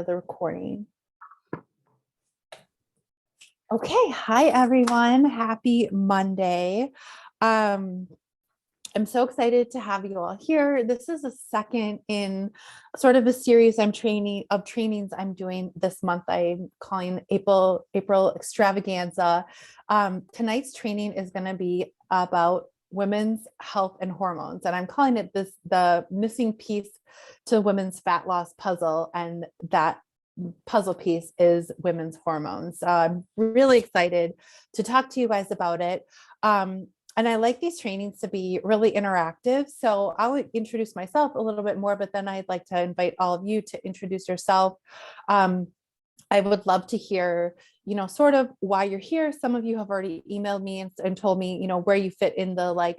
the recording. Okay, hi everyone. Happy Monday. I'm so excited to have you all here. This is a second in sort of a series trainings I'm doing this month. I'm calling April Extravaganza. Tonight's training is going to be about women's health and hormones, and I'm calling it the missing piece to women's fat loss puzzle, and that puzzle piece is women's hormones. I'm really excited to talk to you guys about it. And I like these trainings to be really interactive. So I would introduce myself a little bit more, but then I'd like to invite all of you to introduce yourself. I would love to hear, sort of why you're here. Some of you have already emailed me and told me, where you fit in the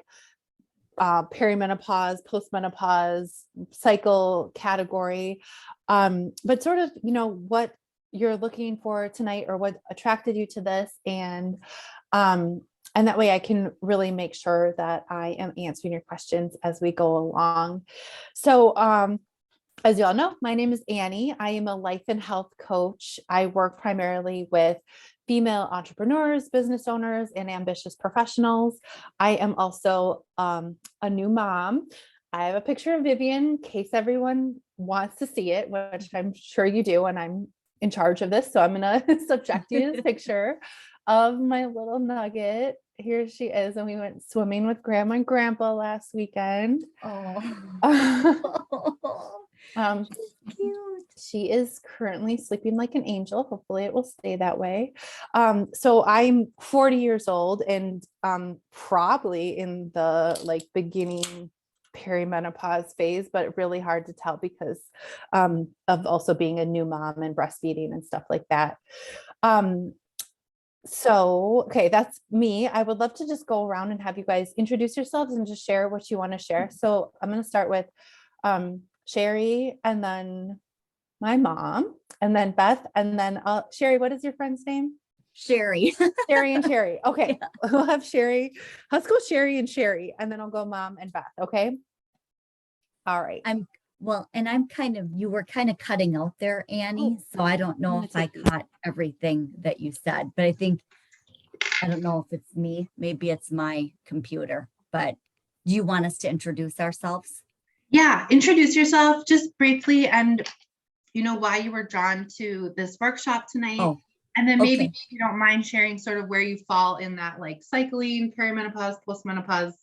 perimenopause, postmenopause cycle category. But sort of, what you're looking for tonight or what attracted you to this. And that way I can really make sure that I am answering your questions as we go along. So as you all know, my name is Annie. I am a life and health coach. I work primarily with female entrepreneurs, business owners, and ambitious professionals. I am also a new mom. I have a picture of Vivian in case everyone wants to see it, which I'm sure you do, and I'm in charge of this. So I'm going to subject you to this picture of my little nugget. Here she is. And we went swimming with Grandma and Grandpa last weekend. Cute. She is currently sleeping like an angel. Hopefully it will stay that way. So I'm 40 years old and probably in the beginning perimenopause phase, but really hard to tell because of also being a new mom and breastfeeding and stuff like that. So, okay, that's me. I would love to just go around and have you guys introduce yourselves and just share what you want to share. So I'm going to start with Sherry, and then my mom, and then Beth, and then Sherry, what is your friend's name? Sherry. Sherry and Sherry. Okay. Yeah. We'll have Sherry. Let's go Sherry and Sherry, and then I'll go Mom and Beth. Okay. All right. You were kind of cutting out there, Annie. So I don't know if I caught everything that you said, but I don't know if it's me, maybe it's my computer, but do you want us to introduce ourselves? Yeah. Introduce yourself just briefly and why you were drawn to this workshop tonight. Oh, and then maybe if you don't mind sharing sort of where you fall in that cycling, perimenopause, postmenopause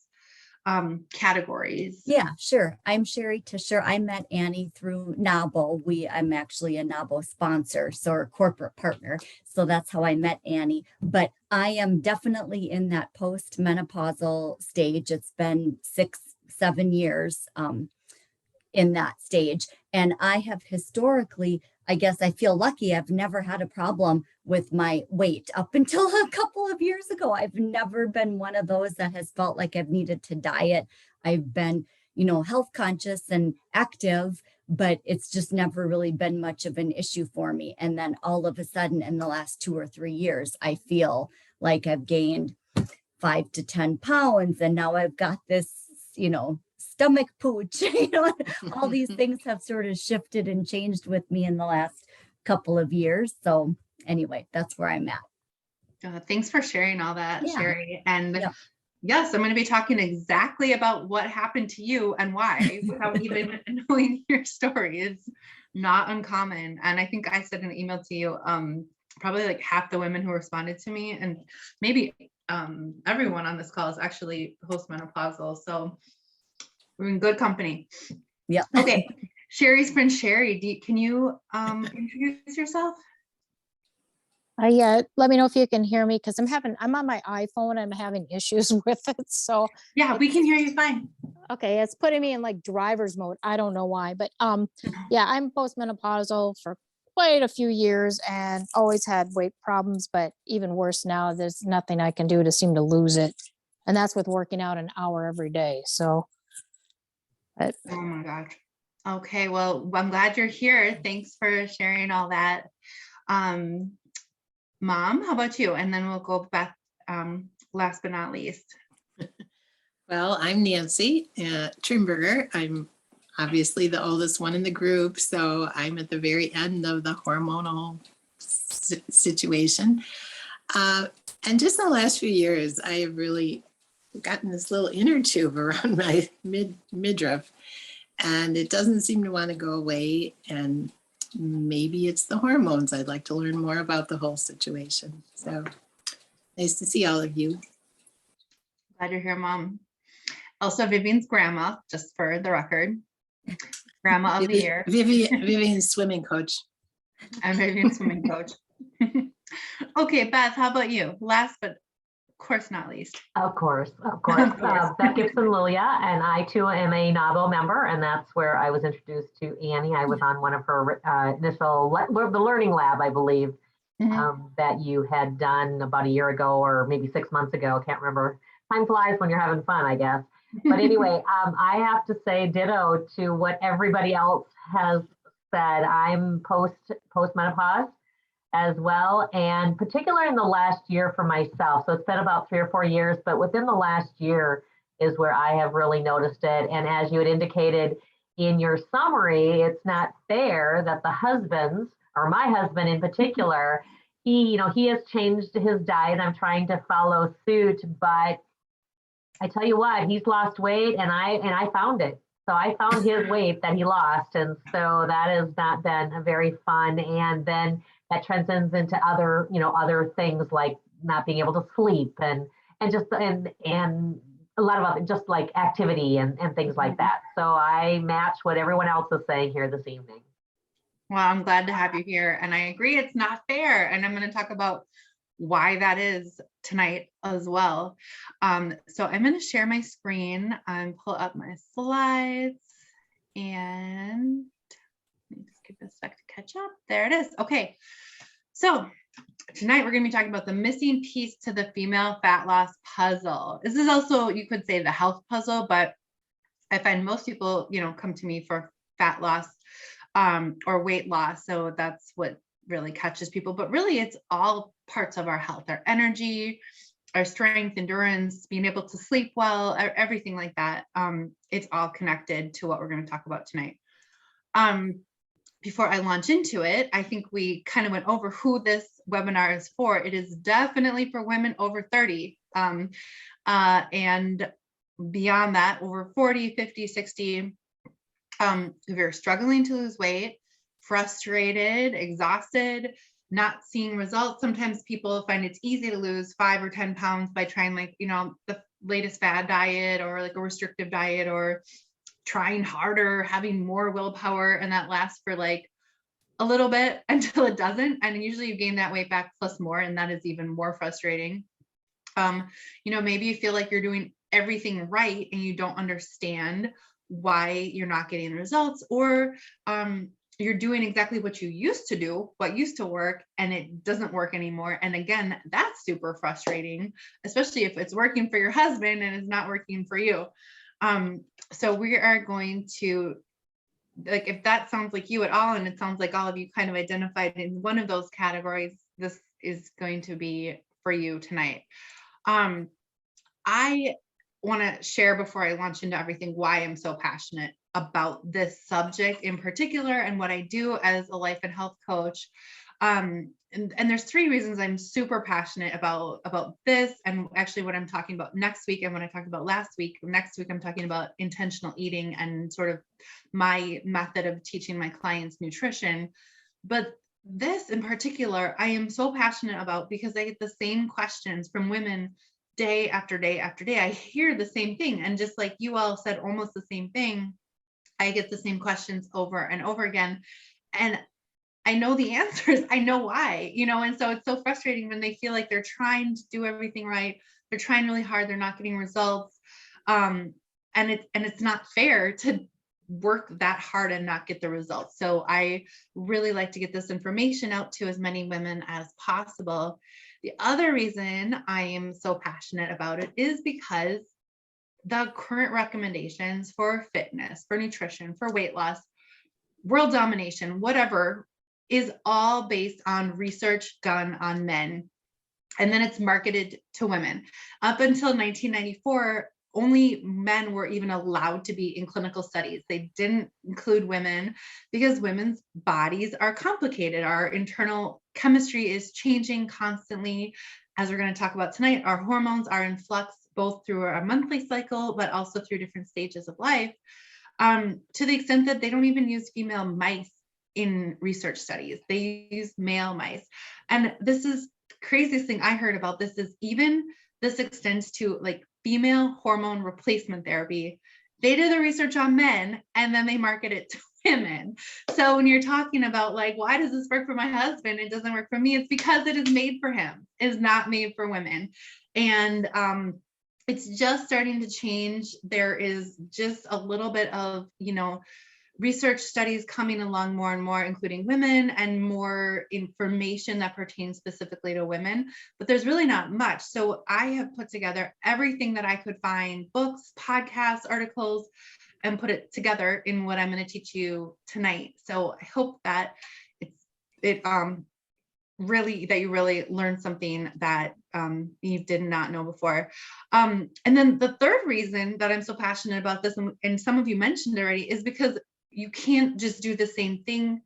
categories. Yeah, sure. I'm Sherry Tischer. I met Annie through NABO. I'm actually a NABO sponsor, so a corporate partner. So that's how I met Annie. But I am definitely in that postmenopausal stage. It's been 6-7 years in that stage. And I have historically, I guess I feel lucky, I've never had a problem with my weight up until a couple of years ago. I've never been one of those that has felt like I've needed to diet. I've been, health conscious and active, but it's just never really been much of an issue for me. And then all of a sudden in the last 2 or 3 years, I feel like I've gained 5 to 10 pounds. And now I've got this, stomach pooch, all these things have sort of shifted and changed with me in the last couple of years. So anyway, that's where I'm at. Thanks for sharing all that, Sherry. And yeah. Yes, I'm going to be talking exactly about what happened to you and why without even knowing your story. Is not uncommon. And I think I said in an email to you, probably half the women who responded to me, and maybe everyone on this call is actually postmenopausal. So we're in good company. Yeah. Okay. Sherry's friend Sherry, can you introduce yourself? Yeah, let me know if you can hear me because I'm on my iPhone. I'm having issues with it. So yeah, we can hear you fine. Okay, it's putting me in driver's mode. I don't know why, but yeah, I'm postmenopausal for quite a few years and always had weight problems, but even worse now. There's nothing I can do to seem to lose it, and that's with working out an hour every day. So, oh my gosh. Okay, well, I'm glad you're here. Thanks for sharing all that. Mom, how about you? And then we'll go back last but not least. Well, I'm Nancy Trimberger. I'm obviously the oldest one in the group, so I'm at the very end of the hormonal situation. And just in the last few years, I have really gotten this little inner tube around my midriff, and it doesn't seem to want to go away. And maybe it's the hormones. I'd like to learn more about the whole situation. So nice to see all of you. Glad you're here, Mom. Also, Vivian's grandma, just for the record. Grandma of the year. Vivian's swimming coach. And Vivian's swimming coach. Okay, Beth, how about you? Last, but of course not least. Of course. Beth Gibson Lilia, and I too am a NABO member, and that's where I was introduced to Annie. I was on one of her initial, the Learning Lab, I believe, that you had done about a year ago or maybe 6 months ago. Can't remember. Time flies when you're having fun, I guess. But anyway, I have to say ditto to what everybody else has said. I'm post-menopause as well, and particularly in the last year for myself. So it's been about 3 or 4 years, but within the last year is where I have really noticed it. And as you had indicated in your summary, it's not fair that the husbands, or my husband in particular, he has changed his diet. I'm trying to follow suit, but I tell you what, he's lost weight, and I found it. So I found his weight that he lost, and so that has not been a very fun. And then that transcends into other things like not being able to sleep and a lot of other, just like activity and things like that. So I match what everyone else is saying here this evening. Well, I'm glad to have you here. And I agree, it's not fair. And I'm going to talk about why that is tonight as well. So I'm going to share my screen and pull up my slides, and let me just give this a sec to catch up. There it is. Okay. So tonight we're going to be talking about the missing piece to the female fat loss puzzle. This is also, you could say, the health puzzle, but I find most people, come to me for fat loss or weight loss. So that's what really catches people, but really it's all parts of our health, our energy, our strength, endurance, being able to sleep well, everything like that. It's all connected to what we're going to talk about tonight. Before I launch into it, I think we kind of went over who this webinar is for. It is definitely for women over 30 and beyond that, over 40, 50, 60. If you're struggling to lose weight, frustrated, exhausted, not seeing results. Sometimes people find it's easy to lose 5 or 10 pounds by trying the latest fad diet or like a restrictive diet, or trying harder, having more willpower, and that lasts for like a little bit until it doesn't. And usually you gain that weight back plus more, and that is even more frustrating. Maybe you feel like you're doing everything right and you don't understand why you're not getting the results, or you're doing exactly what you used to do, what used to work, and it doesn't work anymore. And again, that's super frustrating, especially if it's working for your husband and it's not working for you. So we are going to, like, if that sounds like you at all, and it sounds like all of you kind of identified in one of those categories, this is going to be for you tonight. I want to share, before I launch into everything, why I'm so passionate about this subject in particular and what I do as a life and health coach. And there's 3 reasons I'm super passionate about this, and actually what I'm talking about next week and what I talked about last week. Next week, I'm talking about intentional eating and sort of my method of teaching my clients nutrition. But this in particular, I am so passionate about because I get the same questions from women day after day after day. I hear the same thing. And just like you all said, almost the same thing, I get the same questions over and over again. And I know the answers. I know why, and so it's so frustrating when they feel like they're trying to do everything right. They're trying really hard. They're not getting results. And it's not fair to work that hard and not get the results. So I really like to get this information out to as many women as possible. The other reason I am so passionate about it is because the current recommendations for fitness, for nutrition, for weight loss, world domination, whatever, is all based on research done on men. And then it's marketed to women. Up until 1994, only men were even allowed to be in clinical studies. They didn't include women because women's bodies are complicated. Our internal chemistry is changing constantly. As we're going to talk about tonight, our hormones are in flux both through our monthly cycle, but also through different stages of life, to the extent that they don't even use female mice in research studies. They use male mice. And this is the craziest thing I heard about this is even this extends to like female hormone replacement therapy. They did the research on men and then they market it to women. So when you're talking about like, why does this work for my husband? It doesn't work for me. It's because it is made for him. It is not made for women. And it's just starting to change. There is just a little bit of, research studies coming along more and more, including women, and more information that pertains specifically to women, but there's really not much. So I have put together everything that I could find, books, podcasts, articles, and put it together in what I'm going to teach you tonight. So I hope that you really learn something that you did not know before. And then the third reason that I'm so passionate about this, and some of you mentioned already, is because you can't just do the same thing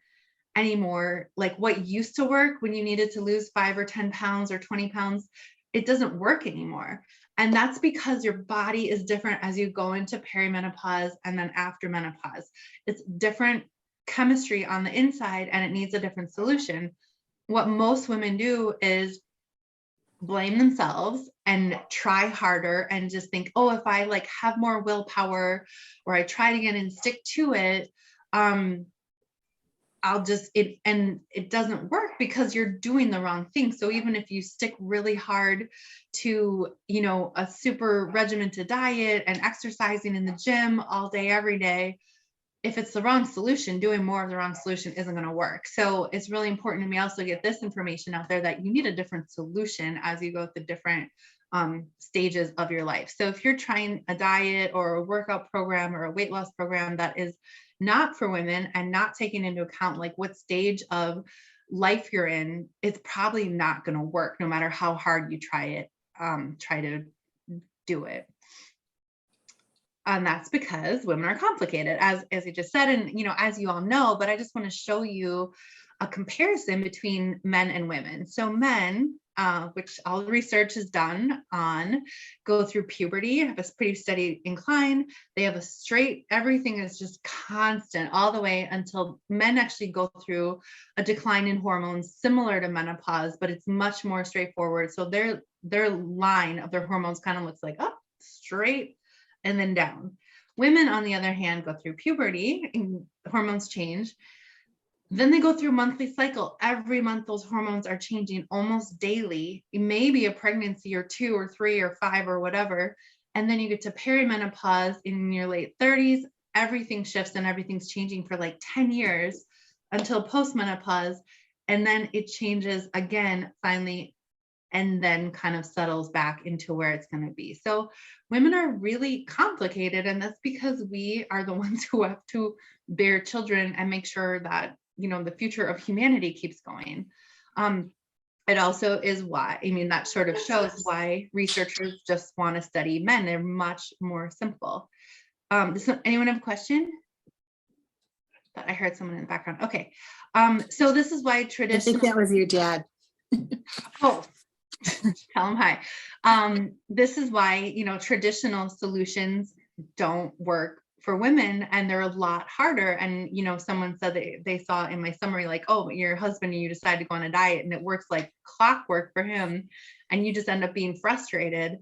anymore. Like what used to work when you needed to lose 5 or 10 pounds or 20 pounds, it doesn't work anymore. And that's because your body is different as you go into perimenopause and then after menopause. It's different chemistry on the inside and it needs a different solution. What most women do is blame themselves and try harder and just think, oh, if I like have more willpower or I try again and stick to it, it doesn't work because you're doing the wrong thing. So even if you stick really hard to, a super regimented diet and exercising in the gym all day, every day, if it's the wrong solution, doing more of the wrong solution isn't going to work. So it's really important to me also get this information out there that you need a different solution as you go through different stages of your life. So if you're trying a diet or a workout program or a weight loss program that is not for women and not taking into account like what stage of life you're in, it's probably not going to work no matter how hard you try to do it. And that's because women are complicated, as I just said, and as you all know, but I just want to show you a comparison between men and women. So men, which all the research is done on, go through puberty, have a pretty steady incline. They have everything is just constant all the way until men actually go through a decline in hormones similar to menopause, but it's much more straightforward. So their line of their hormones kind of looks like up, straight, and then down. Women, on the other hand, go through puberty and hormones change. Then they go through monthly cycle. Every month, those hormones are changing almost daily. It may be a pregnancy or 2 or 3 or 5 or whatever. And then you get to perimenopause in your late 30s. Everything shifts and everything's changing for like 10 years until postmenopause. And then it changes again, finally, and then kind of settles back into where it's going to be. So women are really complicated, and that's because we are the ones who have to bear children and make sure that, the future of humanity keeps going. It also is why, that sort of shows why researchers just want to study men. They're much more simple. Does anyone have a question? I heard someone in the background. Okay. So this is why I traditional. think that was your dad. Oh, tell him hi. This is why, traditional solutions don't work for women, and they're a lot harder. And, someone said that they saw in my summary, like, oh, your husband and you decide to go on a diet and it works like clockwork for him, and you just end up being frustrated.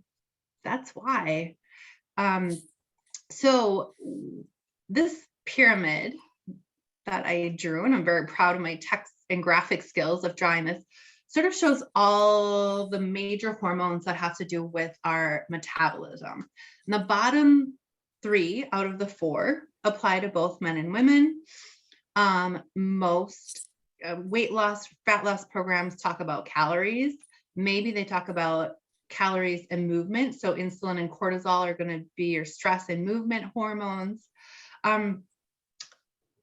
That's why. So this pyramid that I drew, and I'm very proud of my text and graphic skills of drawing this, sort of shows all the major hormones that have to do with our metabolism. And the bottom 3 out of the 4 apply to both men and women. Most weight loss, fat loss programs talk about calories. Maybe they talk about calories and movement. So insulin and cortisol are going to be your stress and movement hormones.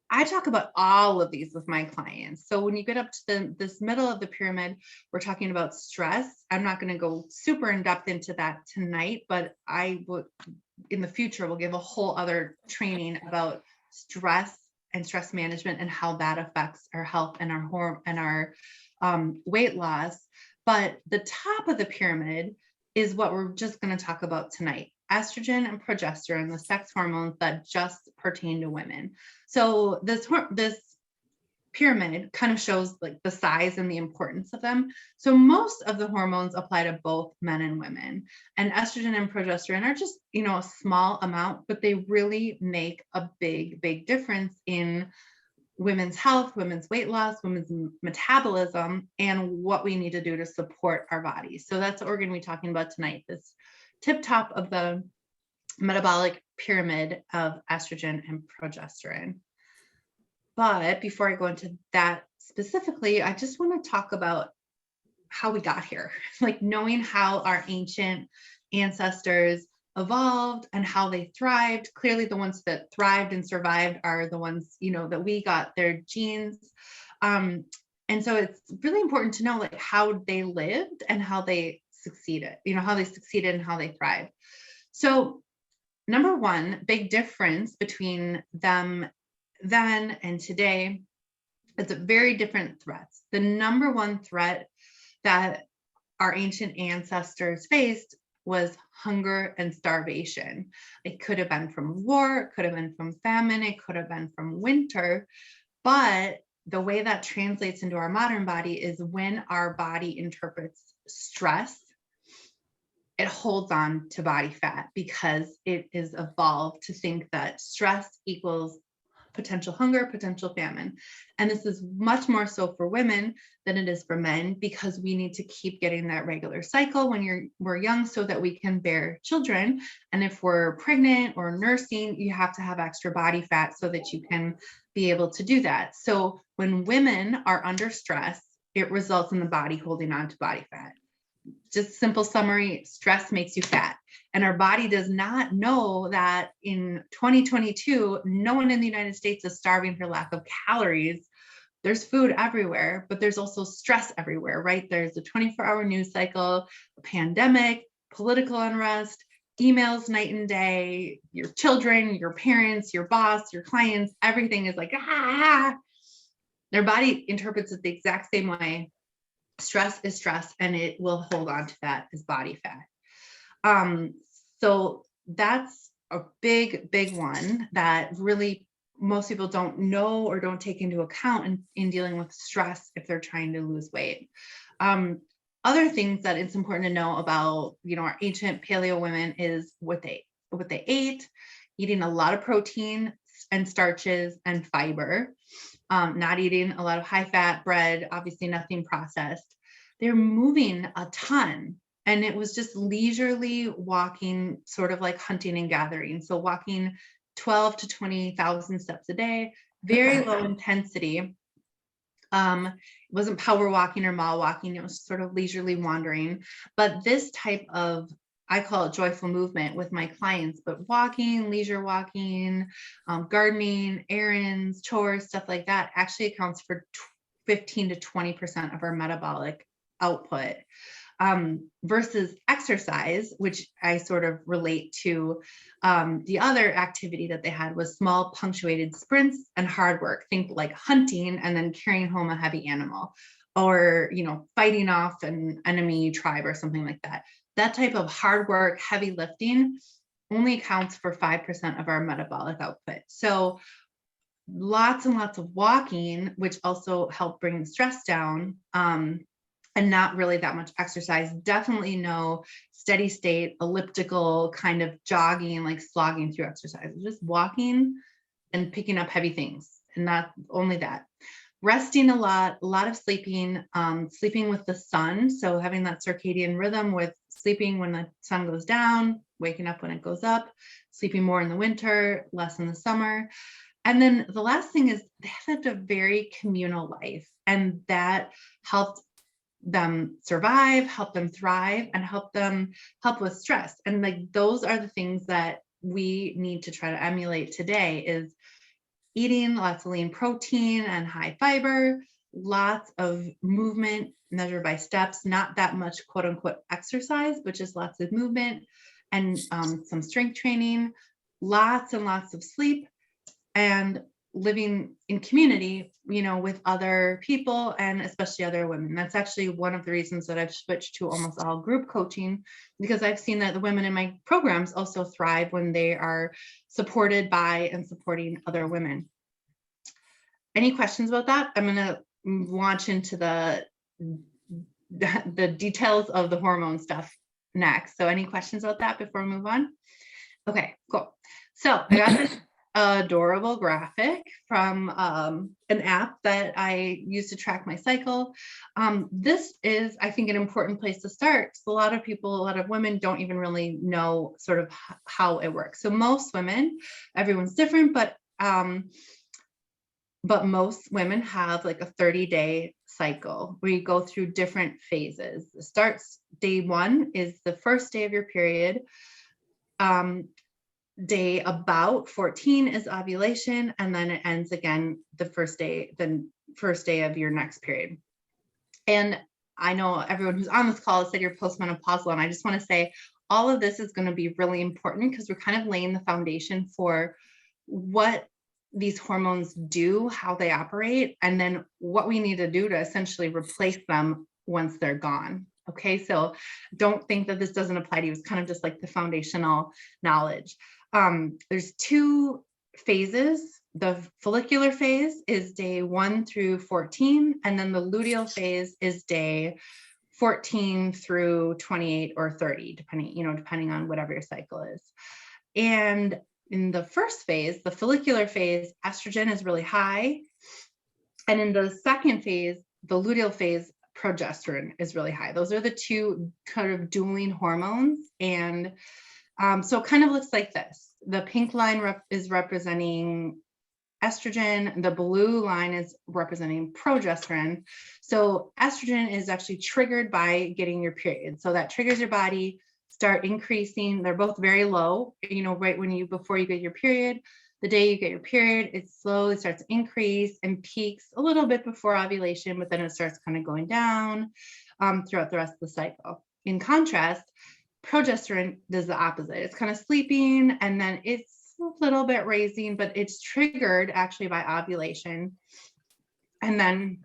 I talk about all of these with my clients. So when you get up to this middle of the pyramid, we're talking about stress. I'm not going to go super in depth into that tonight, but I would in the future, we'll give a whole other training about stress and stress management and how that affects our health and our weight loss. But the top of the pyramid is what we're just going to talk about tonight: estrogen and progesterone, the sex hormones that just pertain to women. So this pyramid kind of shows like the size and the importance of them. So most of the hormones apply to both men and women, and estrogen and progesterone are just, a small amount, but they really make a big difference in women's health, women's weight loss, women's metabolism, and what we need to do to support our bodies. So that's what we're going to be talking about tonight, this tip top of the metabolic pyramid of estrogen and progesterone. But before I go into that specifically, I just want to talk about how we got here, like knowing how our ancient ancestors evolved and how they thrived. Clearly, the ones that thrived and survived are the ones, that we got their genes. And so it's really important to know like how they lived and how they succeeded, how they succeeded and how they thrived. So number one, big difference between them then and today, it's a very different threats. The number one threat that our ancient ancestors faced was hunger and starvation. It could have been from war, it could have been from famine, it could have been from winter. But the way that translates into our modern body is when our body interprets stress, it holds on to body fat because it is evolved to think that stress equals potential hunger, potential famine. And this is much more so for women than it is for men, because we need to keep getting that regular cycle when we're young so that we can bear children. And if we're pregnant or nursing, you have to have extra body fat so that you can be able to do that. So when women are under stress, it results in the body holding on to body fat. Just simple summary, stress makes you fat. And our body does not know that in 2022, no one in the United States is starving for lack of calories. There's food everywhere, but there's also stress everywhere, right? There's a 24-hour news cycle, a pandemic, political unrest, emails night and day, your children, your parents, your boss, your clients, everything is like, Their body interprets it the exact same way. Stress is stress, and it will hold on to that as body fat. So that's a big one that really most people don't know or don't take into account in dealing with stress if they're trying to lose weight. Other things that it's important to know about, our ancient paleo women is what they ate, eating a lot of protein and starches and fiber, not eating a lot of high fat bread, obviously nothing processed. They're moving a ton. And it was just leisurely walking, sort of like hunting and gathering. So walking 12 to 20,000 steps a day, very low intensity. It wasn't power walking or mall walking. It was sort of leisurely wandering. But this type of, I call it joyful movement with my clients, but walking, leisure walking, gardening, errands, chores, stuff like that actually accounts for 15 to 20% of our metabolic output. Versus exercise, which I sort of relate to. The other activity that they had was small punctuated sprints and hard work. Think like hunting and then carrying home a heavy animal, or, fighting off an enemy tribe or something like that. That type of hard work, heavy lifting only accounts for 5% of our metabolic output. So lots and lots of walking, which also help bring the stress down. And not really that much exercise. Definitely no steady state, elliptical kind of jogging, like slogging through exercise. Just walking and picking up heavy things, and not only that. Resting a lot of sleeping, sleeping with the sun. So having that circadian rhythm with sleeping when the sun goes down, waking up when it goes up, sleeping more in the winter, less in the summer. And then the last thing is they had a very communal life, and that helped them survive, help them thrive, and help with stress. And like those are the things that we need to try to emulate today, is eating lots of lean protein and high fiber, lots of movement measured by steps, not that much quote unquote exercise, but just lots of movement, and some strength training, lots and lots of sleep, and living in community, you know, with other people and especially other women. That's actually one of the reasons that I've switched to almost all group coaching, because I've seen that the women in my programs also thrive when they are supported by and supporting other women. Any questions about that? I'm going to launch into the details of the hormone stuff next. So any questions about that before we move on? Okay, cool. So I got this adorable graphic from an app that I use to track my cycle. This is, I think, an important place to start, because a lot of people, a lot of women don't even really know sort of how it works. So most women, everyone's different, but most women have like a 30-day cycle where you go through different phases. It starts day 1 is the first day of your period. Day about 14 is ovulation, and then it ends again the first day of your next period. And I know everyone who's on this call has said you're postmenopausal, and I just want to say all of this is going to be really important, because we're kind of laying the foundation for what these hormones do, how they operate, and then what we need to do to essentially replace them once they're gone. Okay, so don't think that this doesn't apply to you. It's kind of just like the foundational knowledge. There's 2 phases. The follicular phase is day 1 through 14, and then the luteal phase is day 14 through 28 or 30, depending on whatever your cycle is. And in the first phase, the follicular phase, estrogen is really high. And in the second phase, the luteal phase, progesterone is really high. Those are the 2 kind of dueling hormones. And so it kind of looks like this. The pink line is representing estrogen. The blue line is representing progesterone. So estrogen is actually triggered by getting your period. So that triggers your body, start increasing. They're both very low, right before you get your period. The day you get your period, it slowly starts to increase and peaks a little bit before ovulation, but then it starts kind of going down throughout the rest of the cycle. In contrast, progesterone does the opposite. It's kind of sleeping, and then it's a little bit raising, but it's triggered actually by ovulation. And then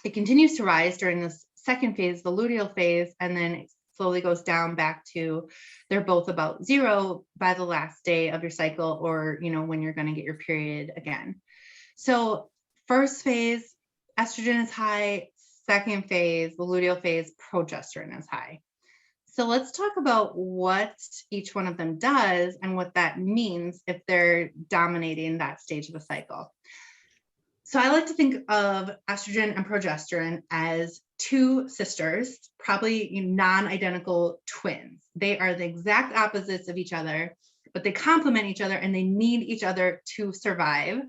it continues to rise during this second phase, the luteal phase, and then it slowly goes down back to, they're both about 0 by the last day of your cycle, or, when you're going to get your period again. So first phase, estrogen is high. Second phase, the luteal phase, progesterone is high. So let's talk about what each one of them does and what that means if they're dominating that stage of the cycle. So I like to think of estrogen and progesterone as 2 sisters, probably non-identical twins. They are the exact opposites of each other, but they complement each other, and they need each other to survive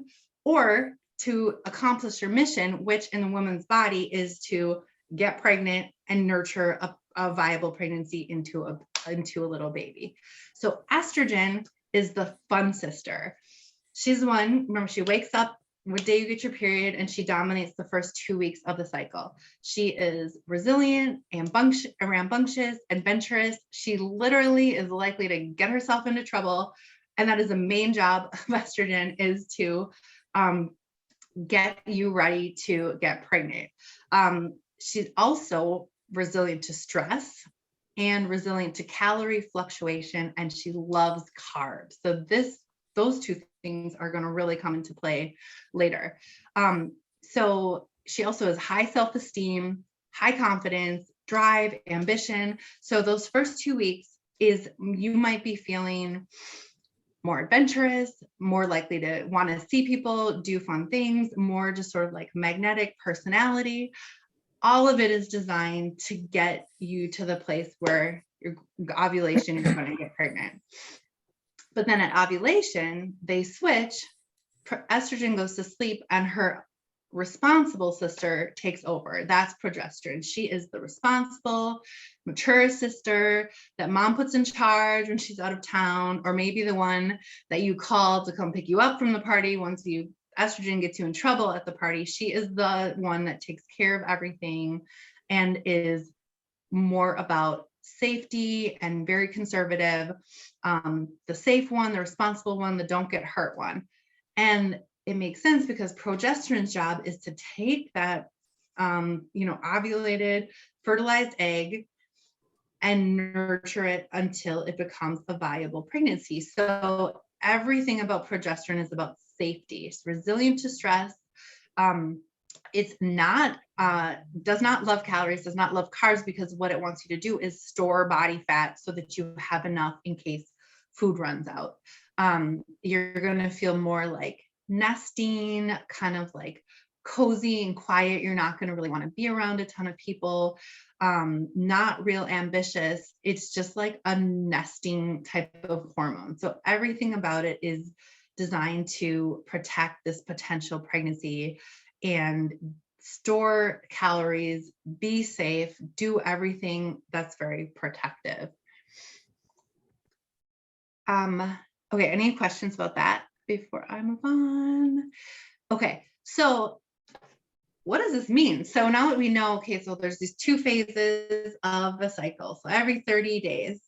or to accomplish your mission, which in the woman's body is to get pregnant and nurture a viable pregnancy into a little baby. So estrogen is the fun sister. She's the one, remember, she wakes up what day you get your period, and she dominates the first 2 weeks of the cycle. She is resilient, rambunctious, adventurous. She literally is likely to get herself into trouble. And that is the main job of estrogen, is to get you ready to get pregnant. She's also resilient to stress and resilient to calorie fluctuation, and she loves carbs. So those 2 things are going to really come into play later. So she also has high self-esteem, high confidence, drive, ambition. So those first 2 weeks you might be feeling more adventurous, more likely to want to see people, do fun things, more just sort of like magnetic personality. All of it is designed to get you to the place where your ovulation, you're going to get pregnant. But then at ovulation, they switch. Estrogen goes to sleep, and her responsible sister takes over. That's progesterone. She is the responsible, mature sister that mom puts in charge when she's out of town, or maybe the one that you call to come pick you up from the party once estrogen gets you in trouble at the party. She is the one that takes care of everything and is more about safety and very conservative, the safe one, the responsible one, the don't get hurt one. And it makes sense because progesterone's job is to take that, ovulated, fertilized egg and nurture it until it becomes a viable pregnancy. So everything about progesterone is about safety. It's resilient to stress. It's not, does not love calories, does not love carbs, because what it wants you to do is store body fat so that you have enough in case food runs out. You're going to feel more like nesting, kind of like cozy and quiet. You're not going to really want to be around a ton of people. Not real ambitious. It's just like a nesting type of hormone. So everything about it is designed to protect this potential pregnancy and store calories, be safe, do everything that's very protective. Okay, any questions about that before I move on? Okay, so what does this mean? So now that we know, okay, so there's these 2 phases of a cycle, so every 30 days.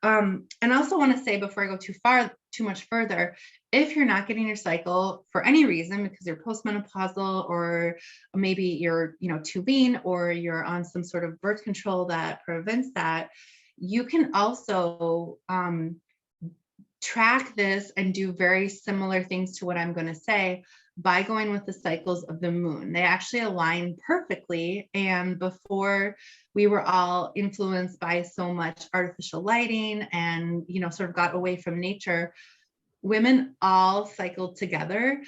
And I also want to say, before I go too much further, if you're not getting your cycle for any reason, because you're postmenopausal, or maybe you're, too lean, or you're on some sort of birth control that prevents that, you can also track this and do very similar things to what I'm going to say by going with the cycles of the moon. They actually align perfectly. And before we were all influenced by so much artificial lighting and, sort of got away from nature, women all cycled together.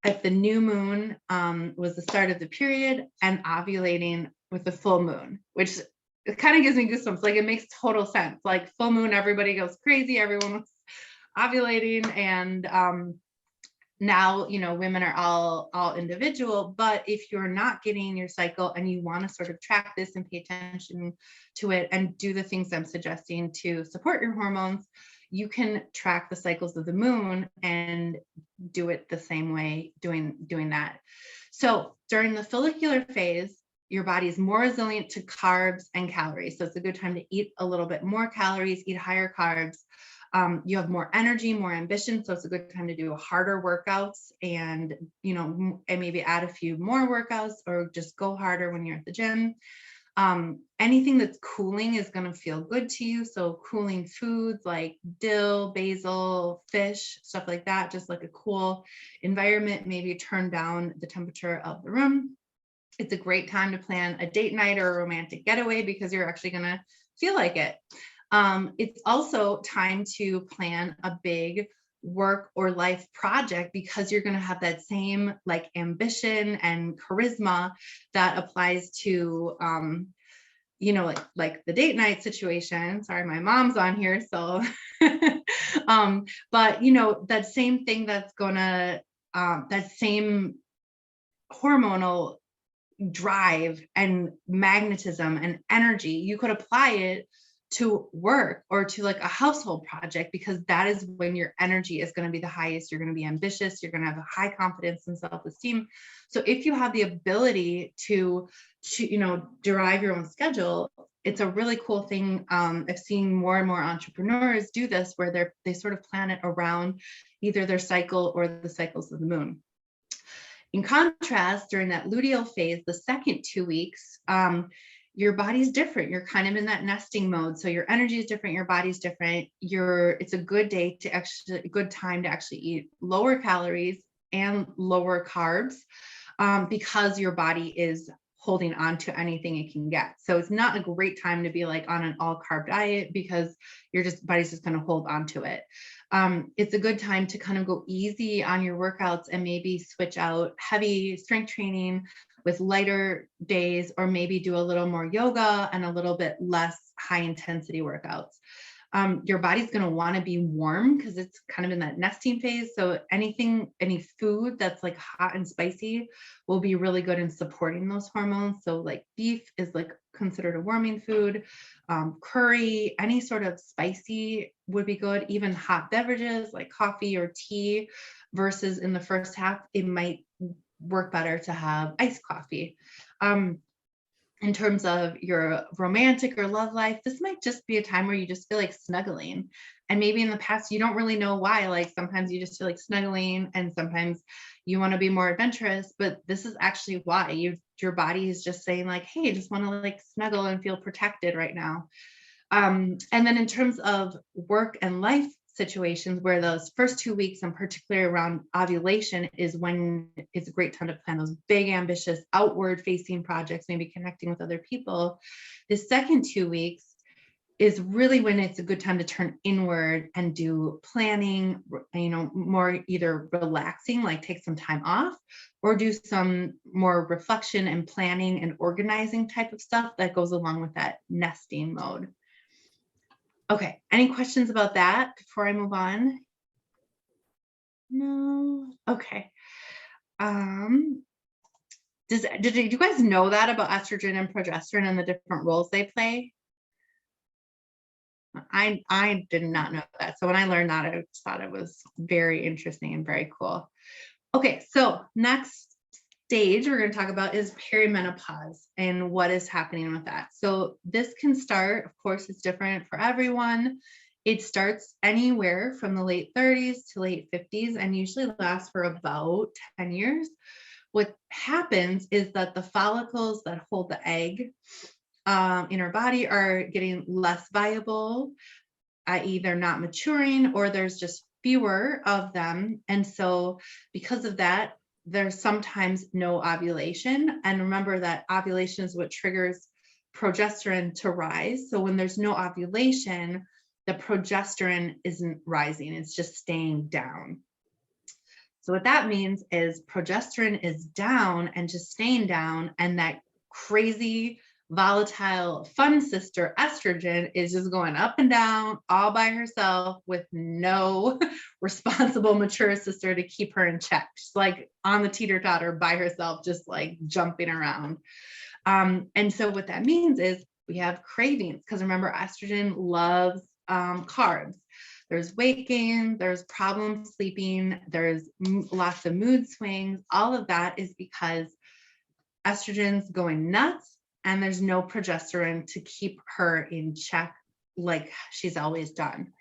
At the new moon was the start of the period, and ovulating with the full moon, which it kind of gives me goosebumps. Like, it makes total sense. Like, full moon, everybody goes crazy. Everyone was ovulating, and now, women are all individual. But if you're not getting your cycle and you want to sort of track this and pay attention to it and do the things I'm suggesting to support your hormones, you can track the cycles of the moon and do it the same way, doing that. So during the follicular phase, your body is more resilient to carbs and calories. So it's a good time to eat a little bit more calories, eat higher carbs. You have more energy, more ambition. So it's a good time to do harder workouts and, and maybe add a few more workouts, or just go harder when you're at the gym. Anything that's cooling is going to feel good to you. So cooling foods like dill, basil, fish, stuff like that, just like a cool environment, maybe turn down the temperature of the room. It's a great time to plan a date night or a romantic getaway, because you're actually going to feel like it. It's also time to plan a big work or life project, because you're going to have that same like ambition and charisma that applies to, like the date night situation. Sorry, my mom's on here. So, but that same thing that's gonna, that same hormonal drive and magnetism and energy, you could apply it to work or to like a household project, because that is when your energy is going to be the highest. You're going to be ambitious. You're going to have a high confidence and self-esteem. So if you have the ability to derive your own schedule, it's a really cool thing. I've seen more and more entrepreneurs do this, where they sort of plan it around either their cycle or the cycles of the moon. In contrast, during that luteal phase, the second 2 weeks, your body's different. You're kind of in that nesting mode. So your energy is different. Your body's different. It's a good time to actually eat lower calories and lower carbs, because your body is holding on to anything it can get. So it's not a great time to be like on an all carb diet, because body's just going to hold on to it. It's a good time to kind of go easy on your workouts and maybe switch out heavy strength training with lighter days, or maybe do a little more yoga and a little bit less high intensity workouts. Your body's going to want to be warm because it's kind of in that nesting phase. So any food that's like hot and spicy will be really good in supporting those hormones. So like beef is like considered a warming food. Curry, any sort of spicy would be good. Even hot beverages like coffee or tea, versus in the first half, it might work better to have iced coffee. in terms of your romantic or love life, this might just be a time where you just feel like snuggling. And maybe in the past, you don't really know why. Like sometimes you just feel like snuggling and sometimes you want to be more adventurous, but this is actually why your body is just saying like, hey, I just want to like snuggle and feel protected right now. And then in terms of work and life situations where those first 2 weeks, and particularly around ovulation, is when it's a great time to plan those big, ambitious, outward facing projects, maybe connecting with other people. The second 2 weeks is really when it's a good time to turn inward and do planning, more either relaxing, like take some time off, or do some more reflection and planning and organizing type of stuff that goes along with that nesting mode. Okay, any questions about that before I move on? No? Okay. Did you guys know that about estrogen and progesterone and the different roles they play? I did not know that. So when I learned that, I just thought it was very interesting and very cool. Okay, so next stage we're going to talk about is perimenopause and what is happening with that. So this can start, of course, it's different for everyone. It starts anywhere from the late 30s to late 50s and usually lasts for about 10 years. What happens is that the follicles that hold the egg in our body are getting less viable, i.e. they're not maturing, or there's just fewer of them. And so because of that, there's sometimes no ovulation. And remember that ovulation is what triggers progesterone to rise. So when there's no ovulation, the progesterone isn't rising, it's just staying down. So what that means is progesterone is down and just staying down, and that crazy volatile fun sister estrogen is just going up and down all by herself with no responsible mature sister to keep her in check. She's like on the teeter-totter by herself, just like jumping around. And so what that means is we have cravings, because remember, estrogen loves carbs. There's weight gain, there's problems sleeping, there's lots of mood swings. All of that is because estrogen's going nuts and there's no progesterone to keep her in check like she's always done.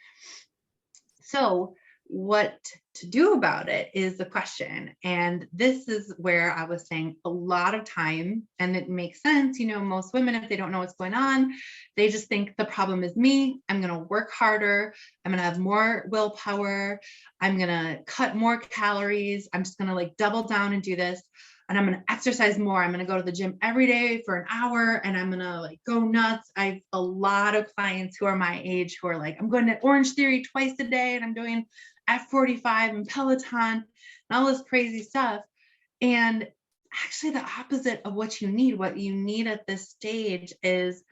So what to do about it is the question. And this is where I was saying a lot of time, and it makes sense, most women, if they don't know what's going on, they just think the problem is me. I'm going to work harder. I'm going to have more willpower. I'm going to cut more calories. I'm just going to like double down and do this. And I'm going to exercise more. I'm going to go to the gym every day for an hour and I'm going to like go nuts. I have a lot of clients who are my age who are like, I'm going to Orange Theory twice a day and I'm doing F45 and Peloton and all this crazy stuff. And actually the opposite of what you need at this stage is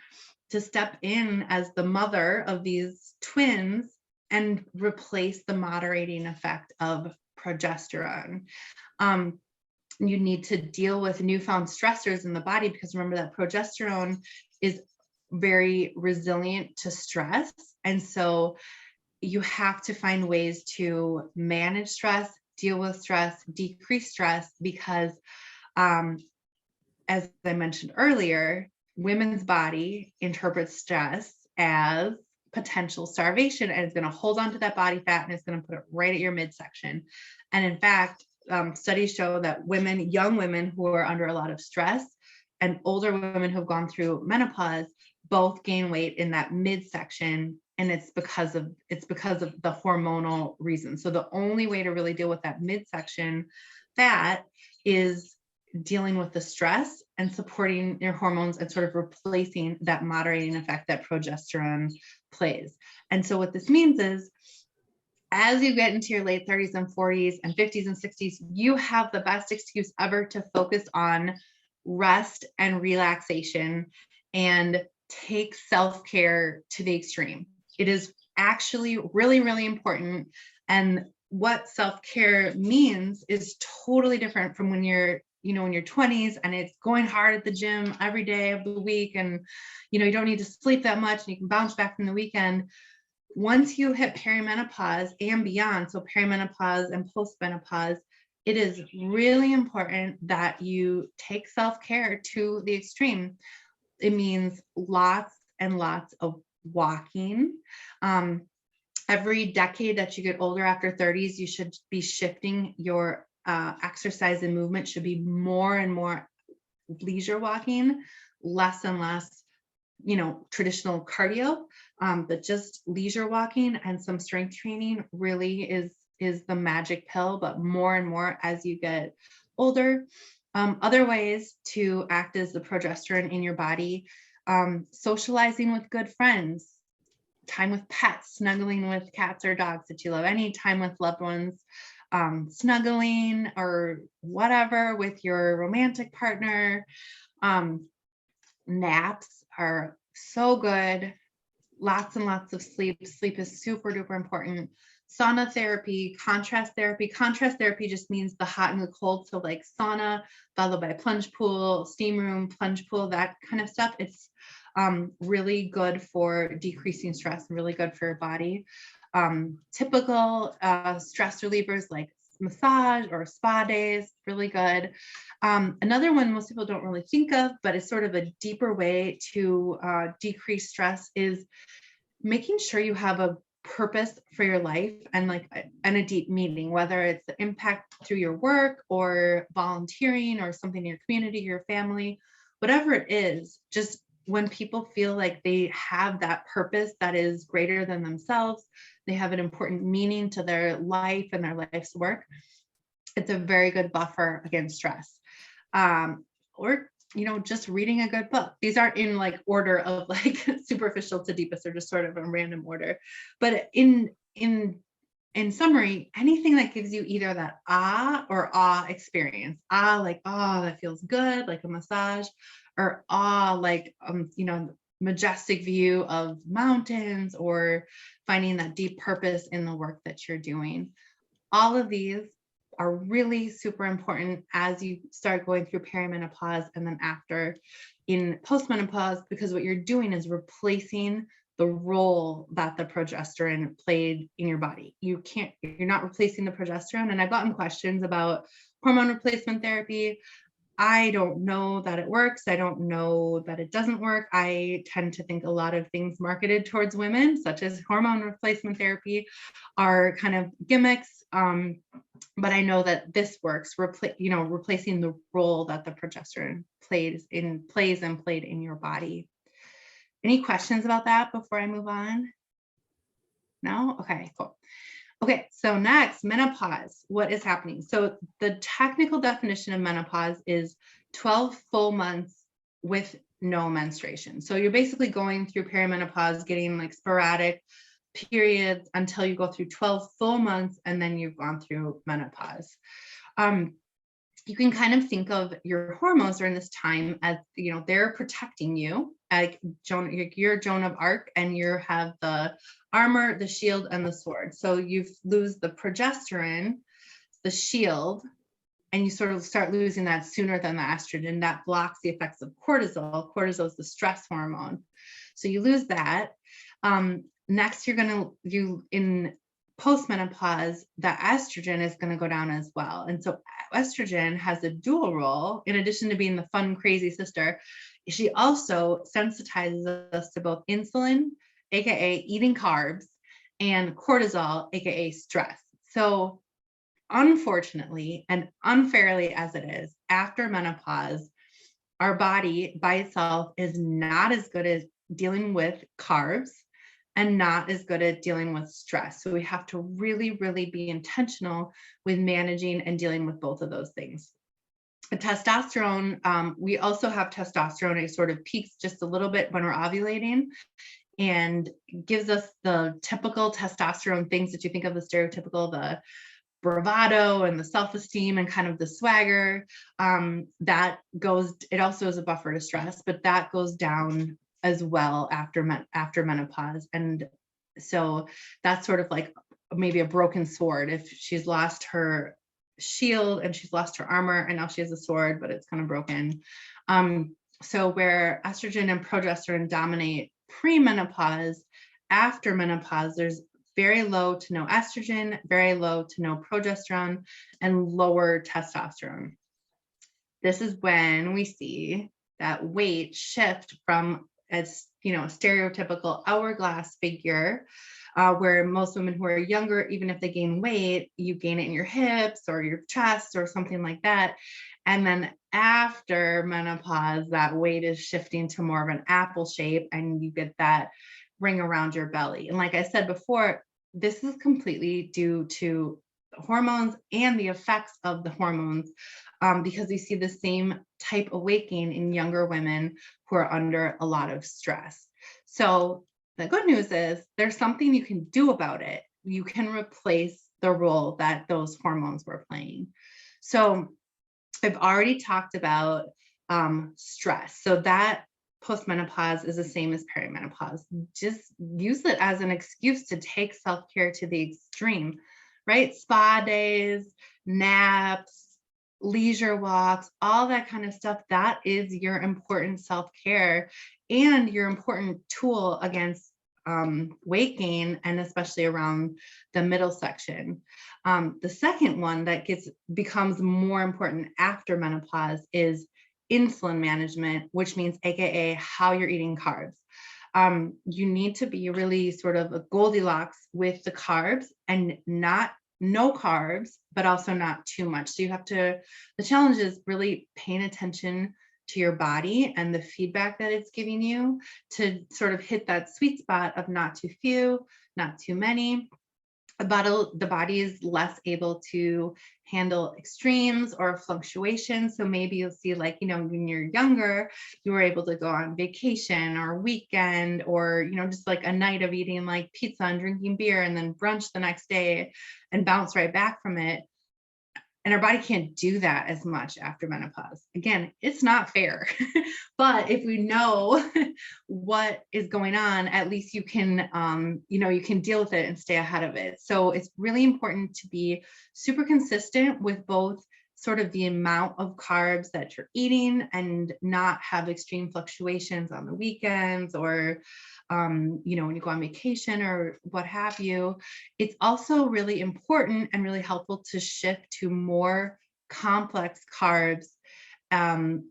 to step in as the mother of these twins and replace the moderating effect of progesterone. You need to deal with newfound stressors in the body, because remember that progesterone is very resilient to stress. And so you have to find ways to manage stress, deal with stress, decrease stress, because as I mentioned earlier, women's body interprets stress as potential starvation and it's going to hold on to that body fat and it's going to put it right at your midsection. And in fact, studies show that young women who are under a lot of stress and older women who've gone through menopause both gain weight in that midsection, and it's because of the hormonal reason. So the only way to really deal with that midsection fat is dealing with the stress and supporting your hormones and sort of replacing that moderating effect that progesterone plays. And so what this means is, as you get into your late 30s and 40s and 50s and 60s, you have the best excuse ever to focus on rest and relaxation and take self-care to the extreme. It is actually really, really important. And what self-care means is totally different from when you're, in your 20s and it's going hard at the gym every day of the week. And, you don't need to sleep that much and you can bounce back from the weekend. Once you hit perimenopause and beyond, so perimenopause and postmenopause, it is really important that you take self-care to the extreme. It means lots and lots of walking. Every decade that you get older after 30s, you should be shifting your exercise and movement should be more and more leisure walking, less and less, traditional cardio, but just leisure walking and some strength training really is the magic pill, but more and more as you get older. Other ways to act as the progesterone in your body, socializing with good friends, time with pets, snuggling with cats or dogs that you love, any time with loved ones, snuggling or whatever with your romantic partner. Naps are so good. Lots and lots of sleep. Sleep is super duper important. Sauna therapy, contrast therapy. Contrast therapy just means the hot and the cold. So like sauna followed by plunge pool, steam room, plunge pool, that kind of stuff. It's really good for decreasing stress and really good for your body. Typical stress relievers like massage or spa days, really good. Another one most people don't really think of, but it's sort of a deeper way to decrease stress, is making sure you have a purpose for your life and a deep meaning, whether it's the impact through your work or volunteering or something in your community, your family, whatever it is. Just when people feel like they have that purpose that is greater than themselves, they have an important meaning to their life and their life's work, it's a very good buffer against stress. Or just reading a good book. These aren't in order of superficial to deepest, or just sort of a random order. But in summary, anything that gives you either that or awe experience, that feels good, like a massage, or majestic view of mountains, or finding that deep purpose in the work that you're doing. All of these are really super important as you start going through perimenopause and then after in postmenopause, because what you're doing is replacing the role that the progesterone played in your body. You're not replacing the progesterone. And I've gotten questions about hormone replacement therapy. I don't know that it works. I don't know that it doesn't work. I tend to think a lot of things marketed towards women, such as hormone replacement therapy, are kind of gimmicks. But I know that this works, replacing the role that the progesterone played in your body. Any questions about that before I move on? No? Okay, cool. Okay, so next, menopause. What is happening? So the technical definition of menopause is 12 full months with no menstruation. So you're basically going through perimenopause, getting sporadic periods until you go through 12 full months, and then you've gone through menopause. You can kind of think of your hormones during this time as, they're protecting you. You're Joan of Arc, and you have the armor, the shield, and the sword. So you lose the progesterone, the shield, and you sort of start losing that sooner than the estrogen. That blocks the effects of cortisol. Cortisol is the stress hormone. So you lose that. Next, in postmenopause, the estrogen is going to go down as well. And so estrogen has a dual role. In addition to being the fun, crazy sister, she also sensitizes us to both insulin, aka eating carbs, and cortisol, aka stress. So unfortunately, and unfairly as it is, after menopause, our body by itself is not as good as dealing with carbs and not as good at dealing with stress. So we have to really, really be intentional with managing and dealing with both of those things. The testosterone, we also have testosterone. It sort of peaks just a little bit when we're ovulating and gives us the typical testosterone things that you think of, the stereotypical, the bravado and the self-esteem and kind of the swagger. It also is a buffer to stress, but that goes down as well after menopause. And so that's sort of like maybe a broken sword. If she's lost her shield and she's lost her armor and now she has a sword, but it's kind of broken. So where estrogen and progesterone dominate pre-menopause, after menopause, there's very low to no estrogen, very low to no progesterone, and lower testosterone. This is when we see that weight shift from, as you know, a stereotypical hourglass figure, where most women who are younger, even if they gain weight, you gain it in your hips or your chest or something like that. And then after menopause, that weight is shifting to more of an apple shape and you get that ring around your belly. And like I said before, this is completely due to hormones and the effects of the hormones, because we see the same type of weight gain in younger women who are under a lot of stress. So the good news is there's something you can do about it. You can replace the role that those hormones were playing. So I've already talked about stress. So that postmenopause is the same as perimenopause. Just use it as an excuse to take self-care to the extreme, right? Spa days, naps, leisure walks, all that kind of stuff. That is your important self-care and your important tool against weight gain, and especially around the middle section. The second one that becomes more important after menopause is insulin management, which means AKA how you're eating carbs. You need to be really sort of a Goldilocks with the carbs and not no carbs, but also not too much. So you have to, the challenge is really paying attention to your body and the feedback that it's giving you to sort of hit that sweet spot of not too few, not too many. The body is less able to handle extremes or fluctuations. So maybe you'll see, like, you know, when you're younger, you were able to go on vacation or weekend, or, you know, just like a night of eating like pizza and drinking beer and then brunch the next day and bounce right back from it. And our body can't do that as much after menopause. Again, it's not fair. But if we know what is going on, at least you can, you know, you can deal with it and stay ahead of it. So it's really important to be super consistent with both sort of the amount of carbs that you're eating and not have extreme fluctuations on the weekends or, you know, when you go on vacation or what have you. It's also really important and really helpful to shift to more complex carbs,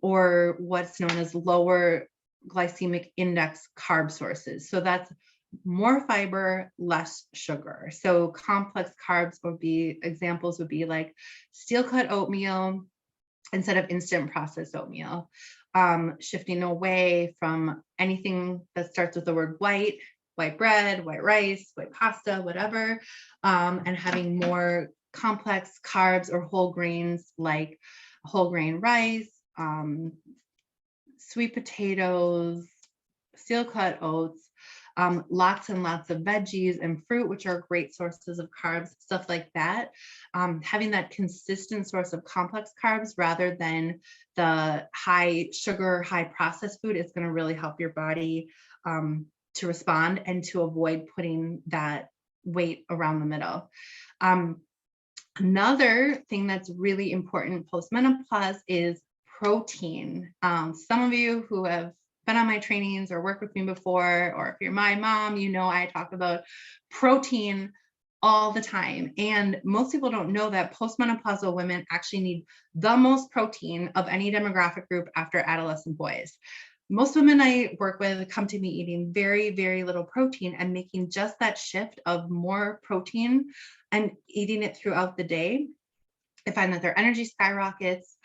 or what's known as lower glycemic index carb sources. So that's more fiber, less sugar. So complex carbs would be, examples would be like steel cut oatmeal instead of instant processed oatmeal. Shifting away from anything that starts with the word white bread, white rice, white pasta, whatever, and having more complex carbs or whole grains like whole grain rice, sweet potatoes, steel cut oats, lots and lots of veggies and fruit, which are great sources of carbs, stuff like that. Having that consistent source of complex carbs rather than the high sugar, high processed food is going to really help your body to respond and to avoid putting that weight around the middle. Another thing that's really important post-menopause is protein. Some of you who have been on my trainings or worked with me before, or if you're my mom, you know I talk about protein all the time. And most people don't know that postmenopausal women actually need the most protein of any demographic group after adolescent boys. Most women I work with come to me eating very, very little protein and making just that shift of more protein and eating it throughout the day. I find that their energy skyrockets,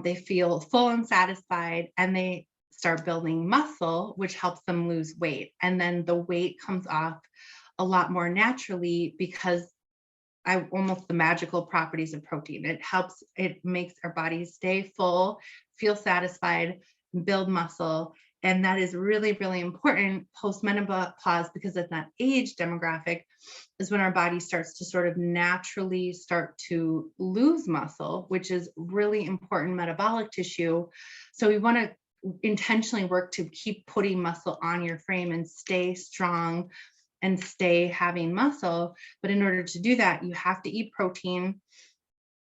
they feel full and satisfied, and they start building muscle, which helps them lose weight. And then the weight comes off a lot more naturally because almost the magical properties of protein. It makes our bodies stay full, feel satisfied, build muscle. And that is really, really important post-menopause, because at that age demographic is when our body starts to sort of naturally start to lose muscle, which is really important metabolic tissue. So we want to intentionally work to keep putting muscle on your frame and stay strong and stay having muscle. But in order to do that, you have to eat protein.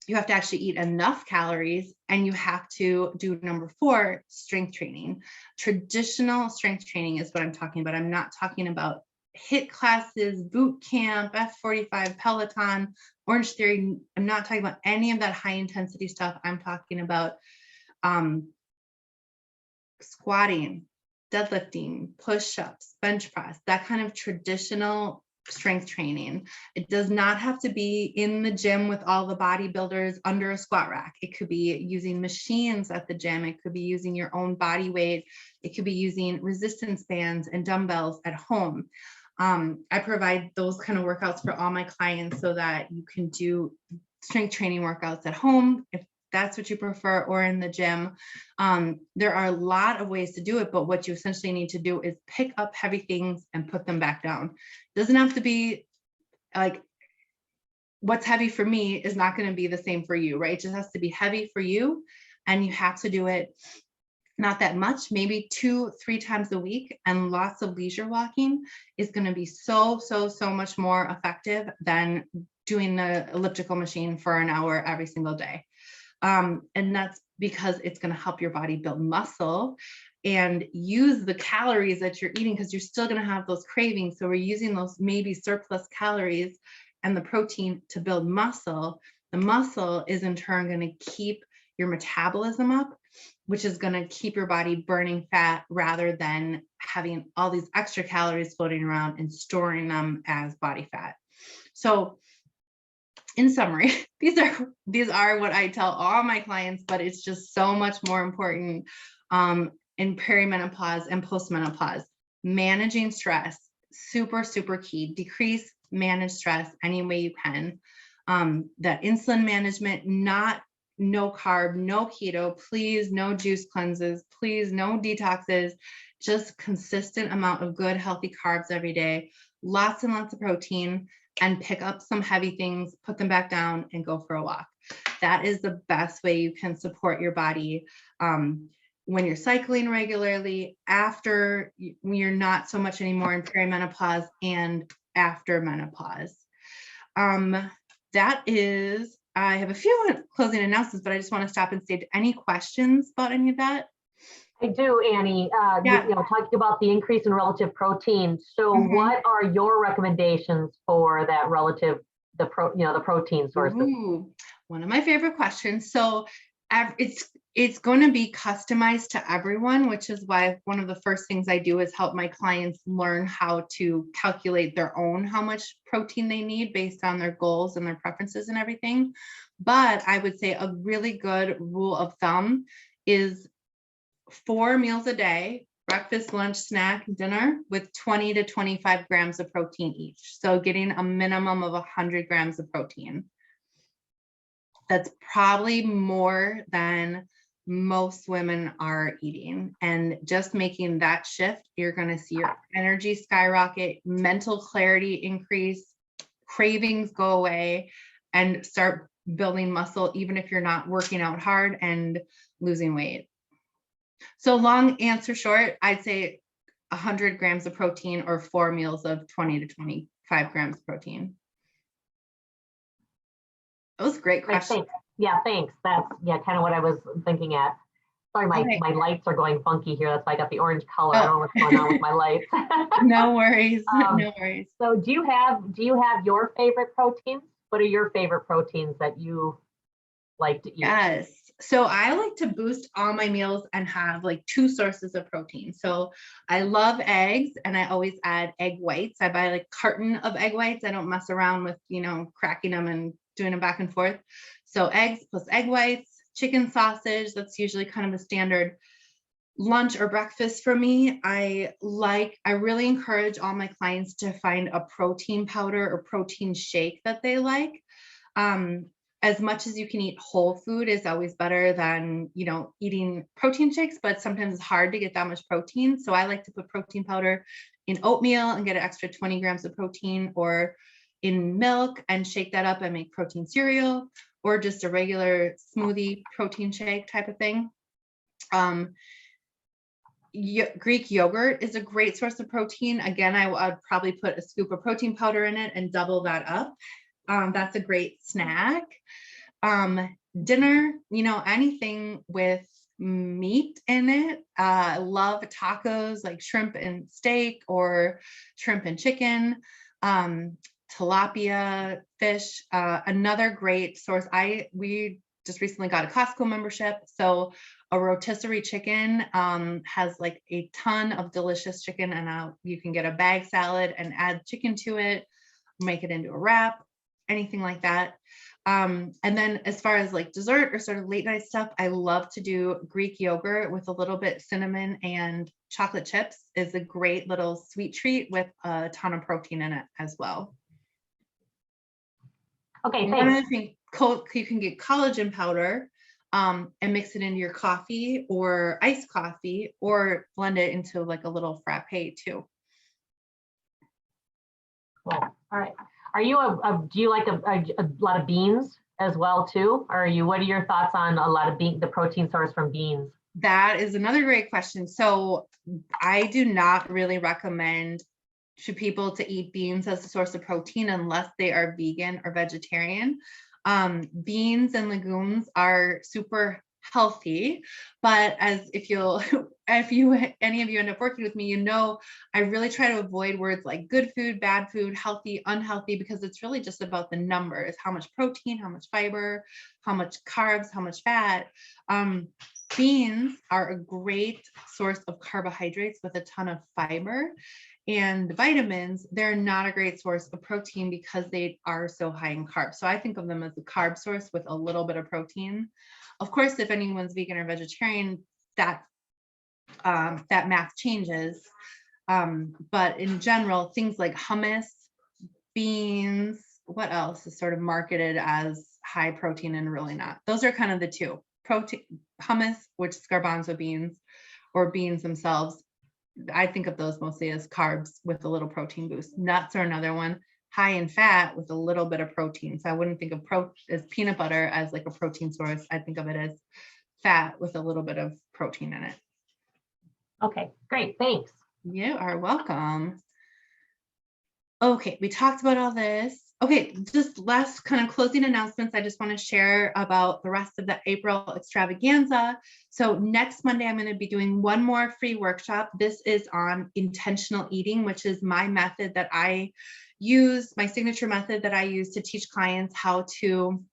You have to actually eat enough calories, and you have to do number 4, strength training. Traditional strength training is what I'm talking about. I'm not talking about HIIT classes, boot camp, F45, Peloton, Orange Theory. I'm not talking about any of that high intensity stuff. I'm talking about squatting, deadlifting, push-ups, bench press, that kind of traditional strength training. It does not have to be in the gym with all the bodybuilders under a squat rack. It could be using machines at the gym. It could be using your own body weight. It could be using resistance bands and dumbbells at home. I provide those kind of workouts for all my clients so that you can do strength training workouts at home if that's what you prefer, or in the gym. There are a lot of ways to do it, but what you essentially need to do is pick up heavy things and put them back down. It doesn't have to be like, what's heavy for me is not going to be the same for you, right? It just has to be heavy for you, and you have to do it not that much, maybe 2-3 times a week, and lots of leisure walking is going to be so much more effective than doing the elliptical machine for an hour every single day. And that's because it's going to help your body build muscle and use the calories that you're eating, because you're still going to have those cravings. So we're using those maybe surplus calories and the protein to build muscle. The muscle is in turn going to keep your metabolism up, which is going to keep your body burning fat rather than having all these extra calories floating around and storing them as body fat. So in summary, these are what I tell all my clients, but it's just so much more important in perimenopause and postmenopause. Managing stress, super key. Decrease, manage stress any way you can. That insulin management, no carb, no keto, please, no juice cleanses, please, no detoxes, just consistent amount of good, healthy carbs every day, lots and lots of protein, and pick up some heavy things, put them back down, and go for a walk. That is the best way you can support your body when you're cycling regularly, after you're not so much anymore in perimenopause, and after menopause. That is, I have a few closing announcements, but I just want to stop and say, any questions about any of that? I do, Annie. Yeah. Talking about the increase in relative protein. So what are your recommendations for that relative, the protein sources? Ooh, one of my favorite questions. So it's going to be customized to everyone, which is why one of the first things I do is help my clients learn how to calculate their own how much protein they need based on their goals and their preferences and everything. But I would say a really good rule of thumb is 4 meals a day, breakfast, lunch, snack, dinner, with 20 to 25 grams of protein each. So getting a minimum of 100 grams of protein. That's probably more than most women are eating. And just making that shift, you're going to see your energy skyrocket, mental clarity increase, cravings go away, and start building muscle, even if you're not working out hard and losing weight. So long answer short, I'd say 100 grams of protein, or 4 meals of 20 to 25 grams of protein. That was a great question. Thanks. Yeah, thanks. That's kind of what I was thinking at. Sorry, my lights are going funky here. That's why I got the orange color. I don't know what's going on with my lights. No worries. No worries. So do you have your favorite proteins? What are your favorite proteins that you like to eat? Yes. So I like to boost all my meals and have like 2 sources of protein. So I love eggs, and I always add egg whites. I buy like a carton of egg whites. I don't mess around with, cracking them and doing them back and forth. So eggs plus egg whites, chicken sausage. That's usually kind of a standard lunch or breakfast for me. I really encourage all my clients to find a protein powder or protein shake that they like. As much as you can eat whole food is always better than, eating protein shakes, but sometimes it's hard to get that much protein. So I like to put protein powder in oatmeal and get an extra 20 grams of protein, or in milk and shake that up and make protein cereal, or just a regular smoothie protein shake type of thing. Greek yogurt is a great source of protein. Again, I would probably put a scoop of protein powder in it and double that up. That's a great snack. Dinner, anything with meat in it. I love tacos, like shrimp and steak or shrimp and chicken, tilapia, fish. Another great source. We just recently got a Costco membership. So a rotisserie chicken has like a ton of delicious chicken, and you can get a bag salad and add chicken to it, make it into a wrap, anything like that. And then as far as like dessert or sort of late night stuff, I love to do Greek yogurt with a little bit cinnamon and chocolate chips is a great little sweet treat with a ton of protein in it as well. Okay, One thanks. other thing, you can get collagen powder and mix it into your coffee or iced coffee, or blend it into like a little frappe too. Cool. All right. Are you do you like a lot of beans as well too? Or what are your thoughts on a lot of the protein source from beans? That is another great question. So I do not really recommend to people to eat beans as a source of protein unless they are vegan or vegetarian. Beans and legumes are super healthy, but if any of you end up working with me, you know, I really try to avoid words like good food, bad food, healthy, unhealthy, because it's really just about the numbers, how much protein, how much fiber, how much carbs, how much fat. Beans are a great source of carbohydrates with a ton of fiber, and vitamins, they're not a great source of protein because they are so high in carbs. So I think of them as a carb source with a little bit of protein. Of course, if anyone's vegan or vegetarian, that math changes. But in general, things like hummus, beans, what else is sort of marketed as high protein and really not? Those are kind of the two. Protein, hummus, which is garbanzo beans, or beans themselves. I think of those mostly as carbs with a little protein boost. Nuts are another one, high in fat with a little bit of protein. So I wouldn't think of as peanut butter as like a protein source. I think of it as fat with a little bit of protein in it. Okay, great. Thanks. You are welcome. Okay, we talked about all this. Okay, just last kind of closing announcements. I just want to share about the rest of the April extravaganza. So next Monday, I'm going to be doing one more free workshop. This is on intentional eating, which is my method that I use, my signature method that I use to teach clients how to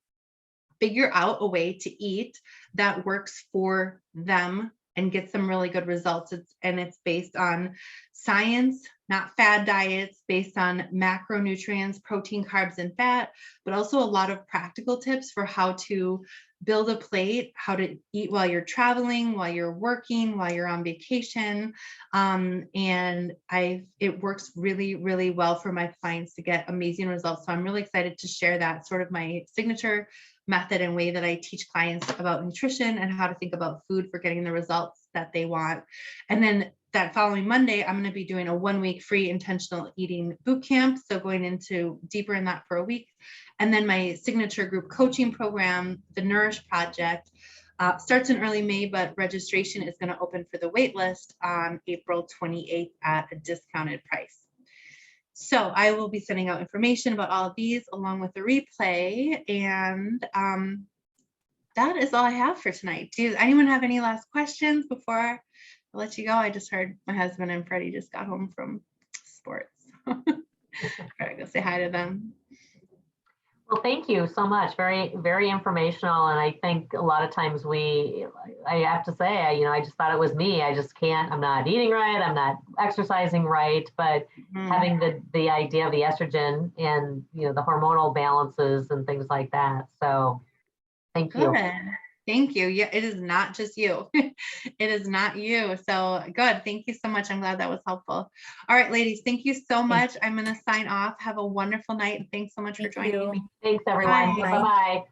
figure out a way to eat that works for them and get some really good results. It's based on science, not fad diets, based on macronutrients, protein, carbs, and fat, but also a lot of practical tips for how to build a plate, how to eat while you're traveling, while you're working, while you're on vacation. It works really, really well for my clients to get amazing results. So I'm really excited to share that, sort of my signature method and way that I teach clients about nutrition and how to think about food for getting the results that they want. And then that following Monday, I'm going to be doing a 1-week free intentional eating boot camp. So going into deeper in that for a week. And then my signature group coaching program, the Nourish Project, starts in early May, but registration is going to open for the wait list on April 28th at a discounted price. So I will be sending out information about all of these along with the replay. And that is all I have for tonight. Does anyone have any last questions before I let you go? I just heard my husband and Freddie just got home from sports. Gotta go say hi to them. Well, thank you so much. Very, very informational. And I think a lot of times I have to say, I just thought it was me. I just can't, I'm not eating right. I'm not exercising right. But having the idea of the estrogen and, the hormonal balances and things like that. So thank you. Good. Thank you. Yeah, it is not just you. It is not you. So good. Thank you so much. I'm glad that was helpful. All right, ladies, thank you so much. I'm going to sign off. Have a wonderful night. And thanks so much for joining me. Thanks, everyone. Bye. Bye-bye.